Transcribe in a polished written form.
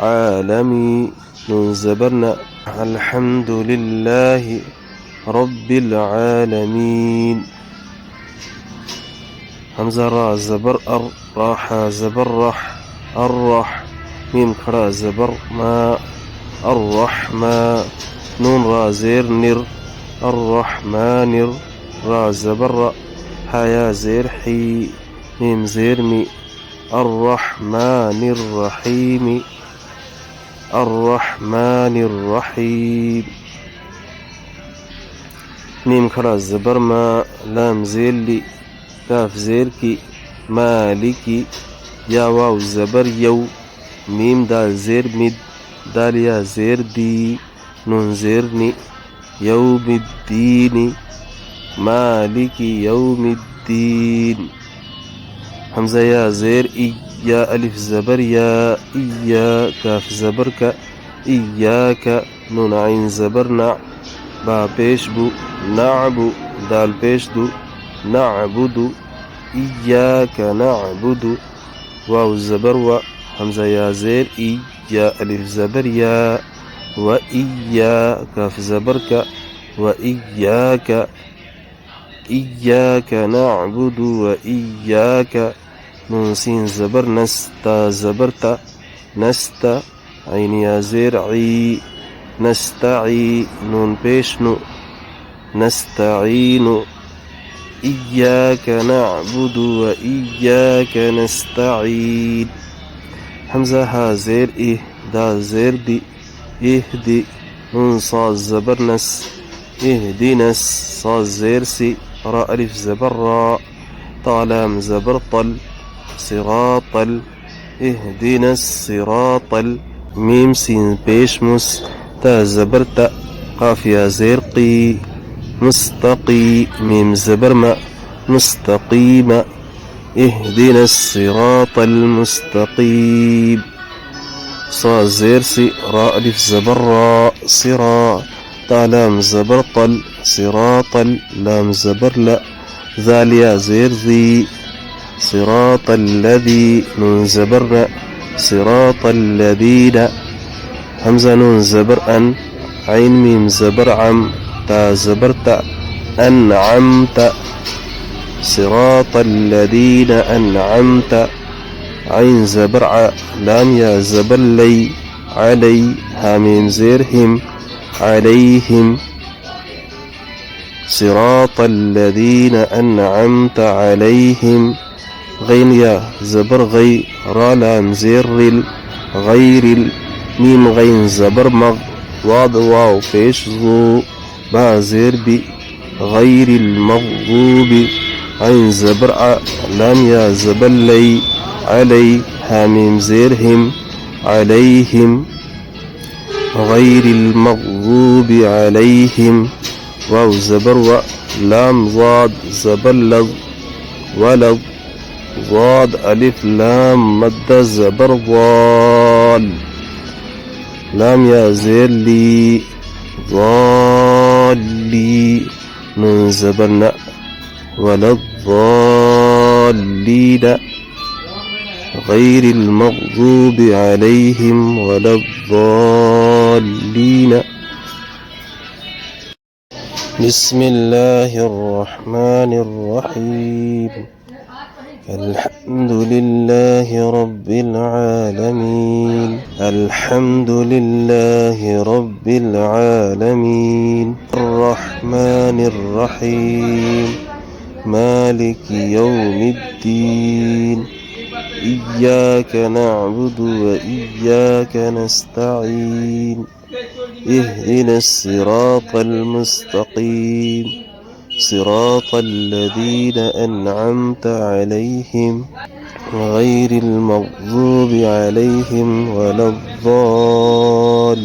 عالمي، نون زبرنا، الحمد لله رب العالمين. همزة را زبر أر، راحة زبر رح، الرح، ميم خرا زبر ما، الرحمة، نون را زير نر، الرحمن، را زبر را، حيا زير حي، ميم زير مي، الرحمن الرحيم، الرحمن الرحيم. ميم خرا زبر ما، لام زير لي، كاف زير كي، مالكي، يا واو زبر يو، ميم دال زير مد، دال يا زير دي، نون زير ني، يوم الدين، مالك يوم الدين. همزة يا زير إي، يا ألف زبر يا، إيا، كاف زبر كا، إياك، نون عين زبر نع، با پیش بو، نعبو، دال پیش دو، نعبدو، إياك نعبد، واو زبر و، همزة يا زير إي، يا ألف زبر يا، وإيا، كاف زبر كا، وإياك، إياك نعبد وإياك، نون سين زبر نستا زبرتا، نستا، عين يا زير عي، نستعي، نون بيشنو، نستعين، إياك نعبد وإياك نستعين. همزة ها زير إيه، دا زير دي، إهدي، نون صاد زبر نس، إهدنا، صاد زير سي، را ألف زبر را، طالام زبر طل، صراط اهدنا الصراط، ميم سين بيشمس، تا زبر تا، قاف يا زير قي، مستقي، ميم زبر ما، مستقيم، اهدنا الصراط المستقيم. صا زير سي، را ألف زبر را، صرا، تا لام زبر طل، صراطا، لام زبر لا، ذال يا زير ذي، صراط الذي، نون زبر، صراط الذين. همزة نون زبر أن، عين ميم زبر عم، تا زبر تا، أنعمت، صراط الذين أنعمت، عين زبر ع، لام يا زبر لي، علي، هاميم زيرهم، عليهم، صراط الذين أنعمت عليهم. غين يا زبر غي، را لام زير رل، غير ميم غين زبر مغ، واض واو فيش ذو، با زير بي، غير المغضوب، عين زبر ع، لام يا زبر لي، علي، هاميم زيرهم، عليهم، غير المغضوب عليهم، واو زبر و، لام ضاد زبر لظ، ولظ، ضاد ألف لام مد زبر ضال لام يا زير لي ضالي نون زبرنا ولا الضالين غير المغضوب عليهم ولا الضالين. بسم الله الرحمن الرحيم. الحمد لله رب العالمين. الحمد لله رب العالمين. الرحمن الرحيم مالك يوم الدين إياك نعبد وإياك نستعين اهدنا الصراط المستقيم صراط الذين أنعمت عليهم غير المغضوب عليهم ولا الضالين.